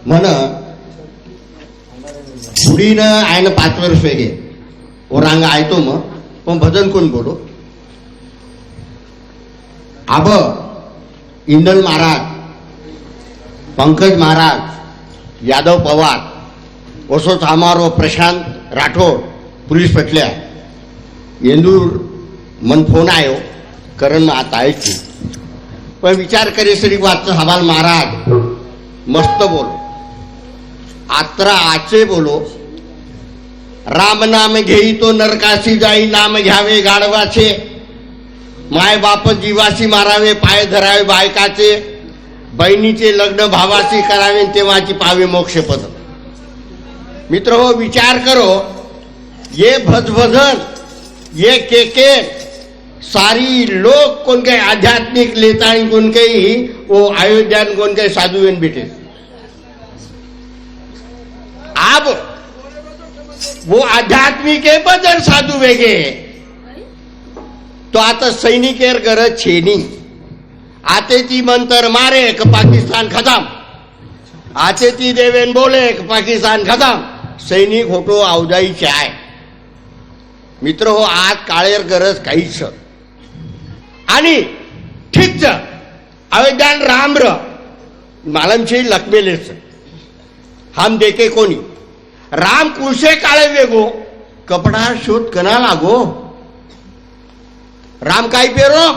म्हण बुढ़ीन आयन 5 वर्ष वेगे वो रांग आयतो मग पण भजन कोण बोलो आब इंदल महाराज, पंकज महाराज, यादव पवार, ओसो चामारो, प्रशांत राठोड पुलिस पटल्या येंदूर मन फोन आयो करण में आता है पण विचार करे सरी वाच हवाल महाराज मस्त बोलो आत्रा आचे बोलो राम नाम घेई तो नरकाशी जाई नाम घ्यावे गाढवाचे माय बाप जीवाशी मारावे पाय धरावे बायकाचे बहिणीचे लग्न भावाशी करावे तेव्हाची पावे मोक्षपद। मित्र हो विचार करो ये भजभजन ये के सारी लोग कौन के आध्यात्मिक लेता कौन के ही वो आयोजन कौन के साधु बेटे अब वो आध्यात्मिक है बदल साधु वेगे तो आता सैनिकेर गरज छेनी आते ती मंतर मारे क पाकिस्तान खतम आते ती देवेन बोले क पाकिस्तान खतम सैनिक होतो अवजाई चाय। मित्र हो आज काळेर गरज काहीच आणि ठीकच अवैधान रामर मालमशी लकमेलेच हम देखे कोणी राम कुशे काळे वेगो कपडा शोध कना लागो राम काय पेरो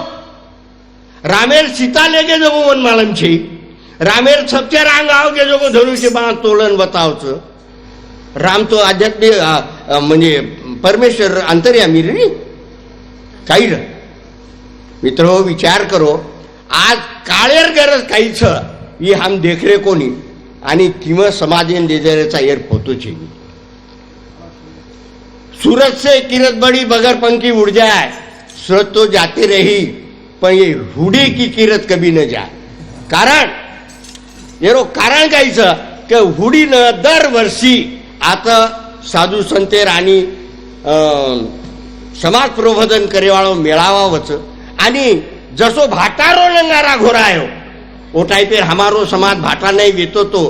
रामेर सीता लेगे जगो मन मालमशी रामेर सबचे रांग आवगे जगो धनुष्य बाण तोलन बतावच राम तो आध्यात्मिक म्हणजे परमेश्वर अंतर्यामी रे काही र मित्र हो विचार करो आज काळेर गरज काहीच ही हम देखरे कोणी आणि किम समाजेन देजरेचा एर फोटो छे सूरज से किरत बड़ी बगर पंखी उड़ जाए सूरज तो जाती रही पर ये रूढ़ी की किरत कभी न जाए कारण येरो कारण काहीच के हुडी न दर वर्षी आता साधू संतेर आणि समाज प्रबोधन करेवाळो मेळावावच आणि जसो भाटारो नंगारा घोरायो वो टाइपेर हमारो समाज भाटा नहीं वेतो तो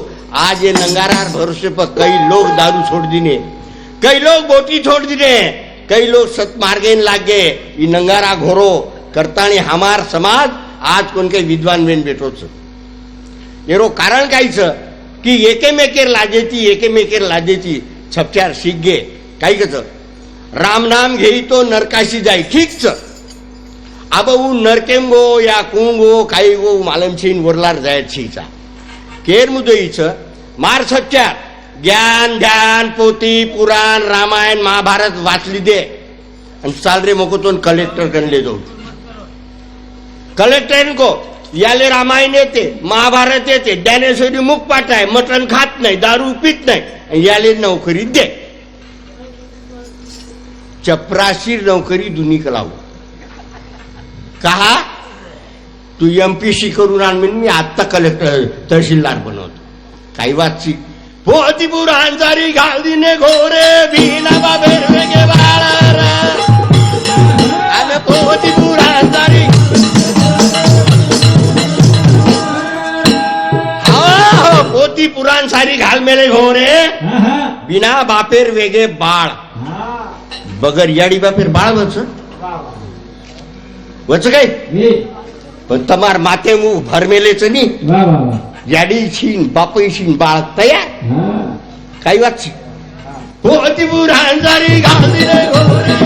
आज ये नंगारार भरोसे पर कई लोग दारू छोड़ दिने कई लोग बोटी छोड़ दिने कई लोग सतमार्गेन लागे ये नंगारा घोरो करतानी हमार समाज आज कोण के विद्वान बेन बेटोच येरो कारण काहीच की एकेमेकेर लाजेची छपचार शिगे काही कच राम नाम घेई तो नरकाशी जाई ठीकच अब वो नरकेम गो या कुंगो काही गो मालमशीन वरलार जायचीचा केर मुदईच मार छपचार ज्ञान ध्यान पोती पुराण रामायण महाभारत वाचली दे आणि चाल रे मोकोतून कलेक्टर गणले जाऊ कलेक्टर को याले रामायण येते महाभारत येते ज्ञानेश्वरी मुख पाठ आहे मटण खात नाही दारू पित नाही याले नोकरी दे चपराशीर नोकरी दुनी कलाव कहा तू एमपीसी करून आण मी आत्ता कलेक्टर तहसीलदार बनवतो काही वाचची पोती पुरांचारी घालदिने घोरे बिना बाबेर वेगे बाळारा आम्ही पोती पुरांचारी पोती पुराण सारी घाल मेले घोरे बिना बापेर वेगे बाळ बगर याडी बापेर बाळ वच काय पण तमार माते मु भरमेलेच नी याडी छीन बापई छीन बाळ तयार काही वाच पोती पुराण सारी घाल दिले घोरे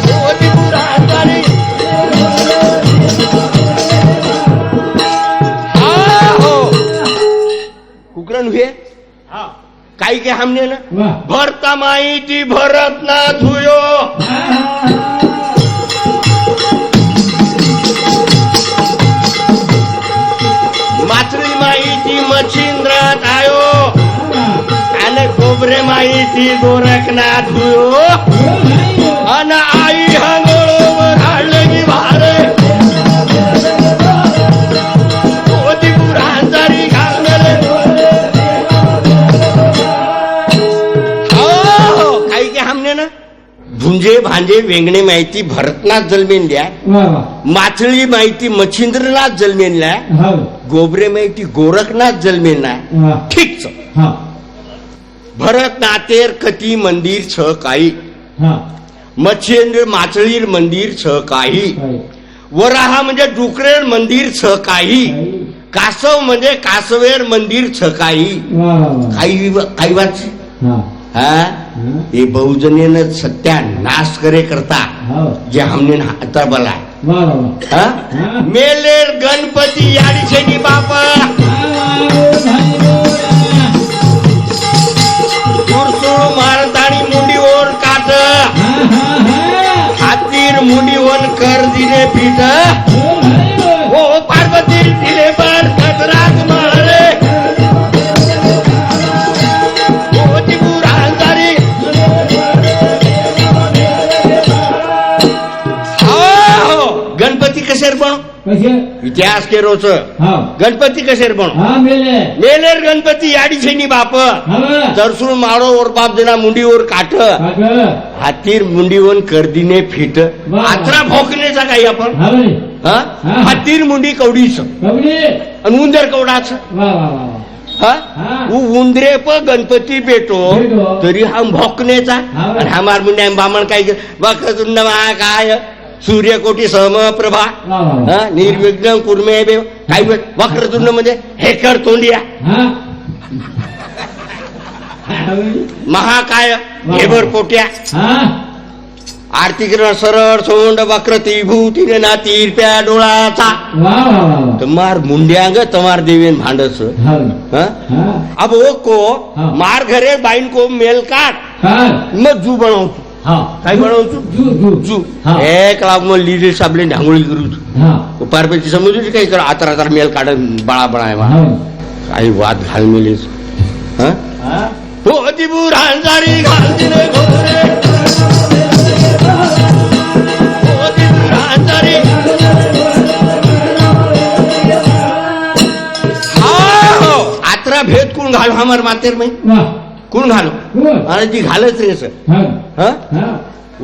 पोती पुराण सारी कुकरण हुए काही के हमने ना भरता माहिती भरत ना धुयो माचरी माहिती मच्छिंद्रात आयो आणि खोबरे माहिती गोरखनाथ धुयो अन आई हंगोळवर हाडले की भारे पोती पुरांचारी घालले काही के हमने ना भुंजे भांजे वेंगणे माहिती भरतनाथ जन्मेल्या, वा वा माथळी माहिती मच्छिंद्रनाथ जन्मेल्या, हो गोबरे माहिती गोरखनाथ जन्मेला. वा ठीकच. हा भरतनाथेर कती मंदिर छ काही, हा मच्छिंद्र माचळीर मंदिर छ काही, काही वराहा म्हणजे डुकरेर मंदिर छ काही, कासव म्हणजे कासवेर मंदिर छ काही. वा वा वा काही वाच हा हा ये बहुजनेनं सत्यानाश करे करता हो जे हमने आता बोला वा वा वा हा मेलेर गणपती याडीशेनी बापा सुरसुळ मारताणी मुंडीवर काट, हातीर मुंडीवर कर दिले पीठ, हो पार्वती दिले पण कचरात मारले, हो त्रिपुरांतारी हो गणपती कसेर पण कसे इतिहास के रोच हा गणपती कसेर पण हा मेले मेलेर गणपती याडीशेनी बाप, हा तरसूळ मारो और बाप देना मुंडीवर काठ, काका हातीर मुंडीवर कर्दीने फिट. वा. आत्रा भोकण्याचा काही आपण हा बरे हा हा. हातीर मुंडी कवडीच कबड्डी आणि उंदर कवडाच. वा वा वा हा हा. उंदरे प गणपती बेटो बेटो. तरी हा भोकण्याचा हा. आणि हा मार मुंड्या बामण काय वक्रतुंड महाकाय सूर्यकोटी समप्रभा वा वा वा हा निर्विघ्न कुर्मे देव काय वक्रतुंड म्हणजे हे कर तोंडिया, हा हा महाकाय वा. हेबर पोट्या, हा आर्थिक सरळ सोंड वक्र त्रिभूतीने ना तीरप्या डोळाचा. वा वा वा तमार मुंड्यांग तमार देवेन भांडस हा हा हा अब वो को हाँ. मार घरे बाईन को मेल काट काय मग जू बनवतो. हा काय बनवतो जू जू जू हा. एक लाख मग लिहिली साबले ढांगोळी करू हा पारपेची समजूची काही कर आता आता मेल काढ बाळा बळा आहे हा काही वाद घाल मेलीच हा हा हो दिबुरांजारी घाल दिले घोरे, हो दिबुरांजारी हा आत्रा भेद कोण घालू हमार मातेर माही वा कोण घालू कोण आणि ती घालच रे सर हा हा हा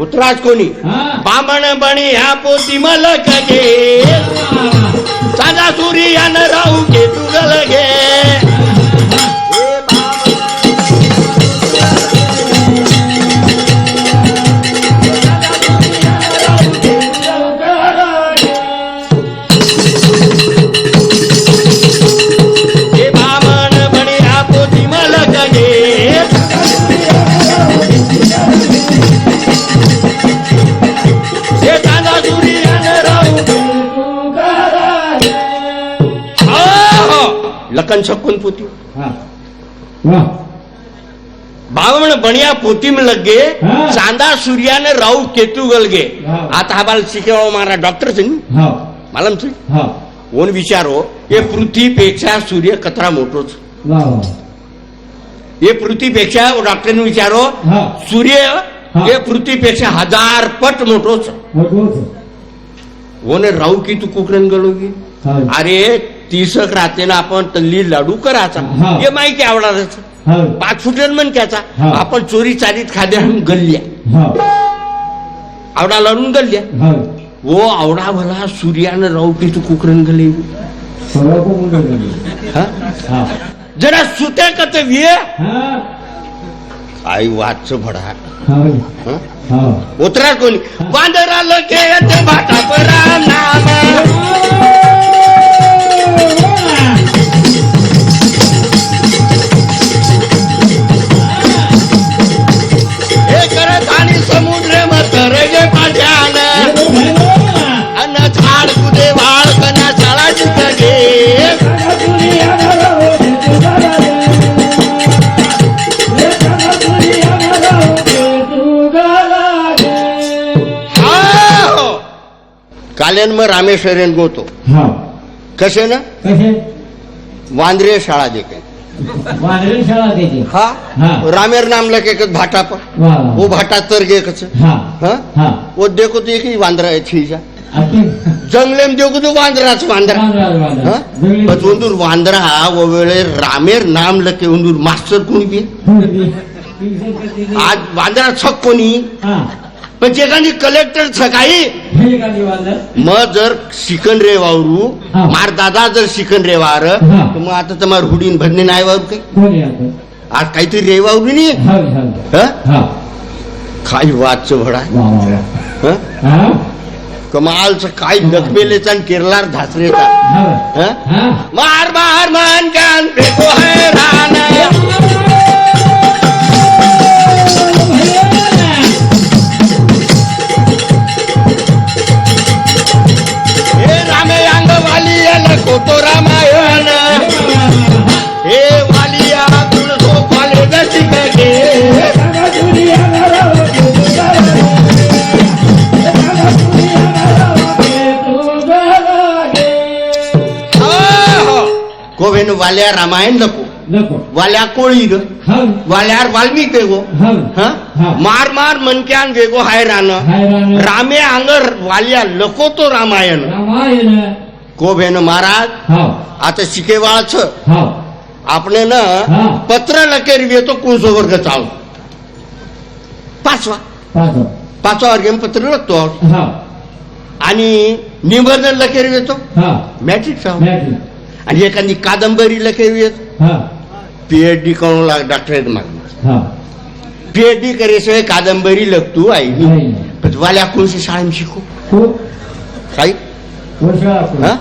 उतराज कोणी हा बामण बणी ह्या पोती मलक गे, साधा सूर्यानं राहू घे तुगल गे. हे बामण बणी ह्या पोती मलक गे, हे साधा सूर्यानं राहू लखन छप्पन पोती हा वा बावण बणिया पोती में लग गे, हाँ. चांदा सूर्याने राहू केतू गल गे. हाँ. आता हा बाल शिकेवा मारा डॉक्टर से हा मालम से हा ओन विचारो ये पृथ्वीपेक्षा सूर्य कतरा मोठोच. वा वा ये पृथ्वीपेक्षा डॉक्टरने विचारो हा सूर्य हाँ. ये पृथ्वीपेक्षा 1000 पट मोठोच. मोठोच ओने राहू की तू कुकरण गलोगी हा अरे तीसक राहते ना आपण तल्ली लाडू करायचा हाँ. हे माहिती आवडायचं हा 5 फुटन मन त्याचा हाँ. आपण चोरी चालीत खाद्या गल्ल्या हा आवडा लाडून गल्ल्या हा वो आवडा भला सूर्यानं राहू की तू कुकरण गले सगळं को मुंडे गेले हा हा जरा सुत्या कत विये हा आई वाच भडा हा हं? हा उतरा कोणी वांदराला के येते भाटा परा नाम हे करत आणि समुद्र मतर गे पाठ्यान अन झाड कुदे वाळ कन्या शाळा गे काल्यान मग रामेश्वरेन गोतो हा कसे ना कसे वांद्रे शाळा देखे वानरी शाळा त्याची हा हा रामेर नाम लगे कच भाटा पर वा वो भाटा तर गे कच हा हा हा वो देखो तो एक ही वांद्रा है छीजा अति जंगलेम देखो तो वांद्राच वांद्रा हा पण उंदूर वांद्रा वो वेळे रामेर नाम लके उंदूर मास्टर कोणी बी आज वांद्रा छक कोणी हा पण एखादी कलेक्टर सकाळी हे एखादी वाजलं मग जर शिकन रे वावरू हा. मार दादा जर शिकन रे वार हा. तर मग आता तुम्हाला हुडीन भरणे नाही वावरू काही कोणी आता आज काहीतरी रे वावरू नाही हवी हवी हं? हा काय वादचं भडा वा वा वा हं? हा कमालचं काय लखमेलेचा आणि केरलार धासरेचा हवं हं? हा मार मार मन कान फेको है राना हे रामे अंग वाली नको तो रामायण हे वालिया तुळसो कॉलेज शिकगे कोवेन वाल्या रामायण नको नको वाल्या कोळी ग हवी वाल्यार वाल्मिक गो हवी हं? हा. मार मार मनक्यान वेगो हाय रान हाय राम रामे अंगर वाल्या लको तो रामायण रामायण कोभेन महाराज हा आता शिकेवाळच हा આપણે ना हा. पत्र लकेरवी तो कुंजो वर्ग चालू पाचवा पाच वर्ग पत्र लागतो हा आणि निबंधन लकेरवी येतो हा मॅट्रिक चालू मॅट्रिक आणि एखादी कादंबरी लकेरवी येतो हा पीएचडी करून डॉक्टरेट मागणार हा पीएचडी करेशिवाय कादंबरी लगतू आई नाही पण वाल्या कोणशी शाळेत शिकू खूप काही वर्ष हा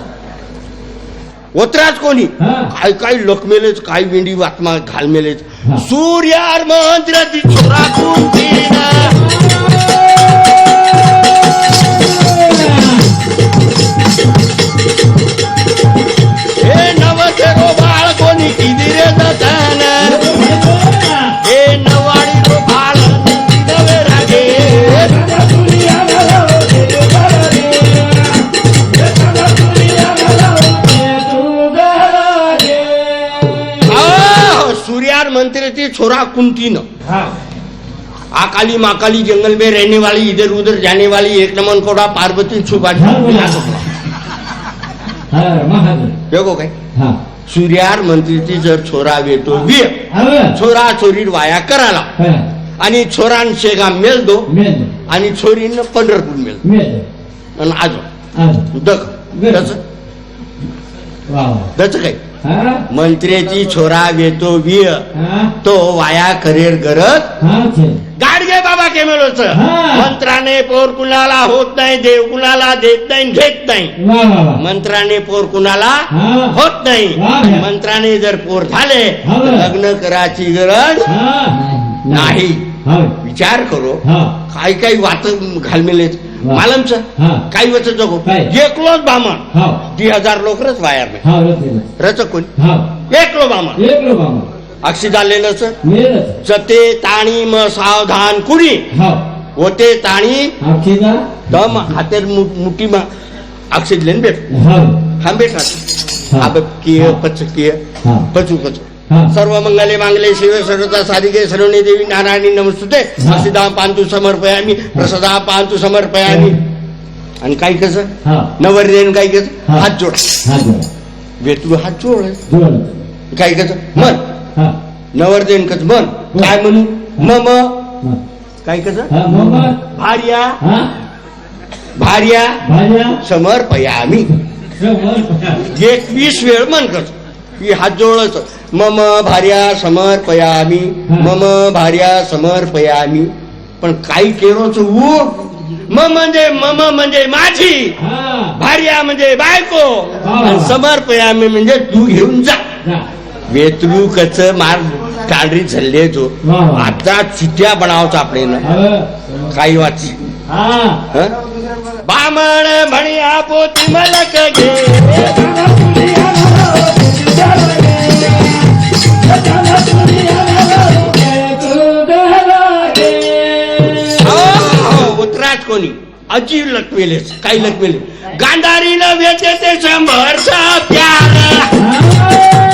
ओतराच कोणी हा काय काय लकमेलेच काय वेंडी वातमा घालमेलेच हा. सूर्यार मंत्र ती छोरा कुंतीना हे नवतेरो बाळ कोणी किती रे दतान हे नवाडी रो बाळ नवे रागे सूर्यार मंत्र ती छोरा कुंतीन हा आकाली माकाली जंगल में रहने वाली इधर उधर जाने वाली एक नमन कोडा पार्वती छुपा हा महादेव देखो काय हा सूर्यार मंत्रीची जर छोरा वेतो विय हवं छोरा छोरी वाया कराला हा आणि छोरान शेगाम मेल दो मेल आणि छोरीनं पंढरपूर मेल मेल आणि आजो आज दक त्याच वा वा त्याच काय हा मंत्र्याची छोरा वेतो विय हा तो वाया करेर गरज हा छे गाडगे बाबा केमेलोच हा. मंत्राने पोर कुणाला होत नाही देव कुणाला देत नाही घेत नाही वा वा वा मंत्राने पोर कुणाला हा होत नाही वा. मंत्राने जर पोर झाले हा. तर लग्न करायची गरज हा नाही हा विचार करो हा काही काही वात घालमेलेत वा. मालमच हा काही वच जगो काय? एकलोच बामण हा 2000 लोक रच वायर में हा रचेल रच कोण हा एकलो बामण एक लोक आम्हा अक्षी झालेलंच मेलच जते ताणी म सावधान कुणी हा होते ताणी आखीदा दम हातेर मुठी मा अक्षिदलेन भेट हा हा भेट हा. आबकीय पचकीय हा पचू पचू हा सर्व मंगले मांगले शिवे सर्वता साधिके सर्वणे देवी नारायणी नमस्तुते हा. प्रसिद्धा पांतु समर्पयामी प्रसादा पांतु समर्पयामी आणि काही कसं हा नवरदेन काही कसं हा. हात जोड हा जोड वेतू हात जोड जोड काही कसं मन हा नवरदेन कसं मन काय म्हणू मम हा काही कसं हा मम्मा भार्या हा भार्या भाज्या समर्पयामी समोर 21 वेळ मन कसं की हात जोडच मम भार्या समर्पयामी मम भार्या समर्पयामी पण काही केरोच ऊ मम म्हणजे माझी हा भार्या म्हणजे बायको हा. आणि समर्पयामी म्हणजे तू घेऊन जा जा वेतरू कच मार काढरी झल्ले जो वा वा. आता चिट्या बनावच आपले ना हवं काही वाची हा हं? बामण म्हणिया पोती मलक घे उतराच कोणी अजीव लकवेलेच काही लकवेले गांधारीनं वेचे ते 100चा प्यार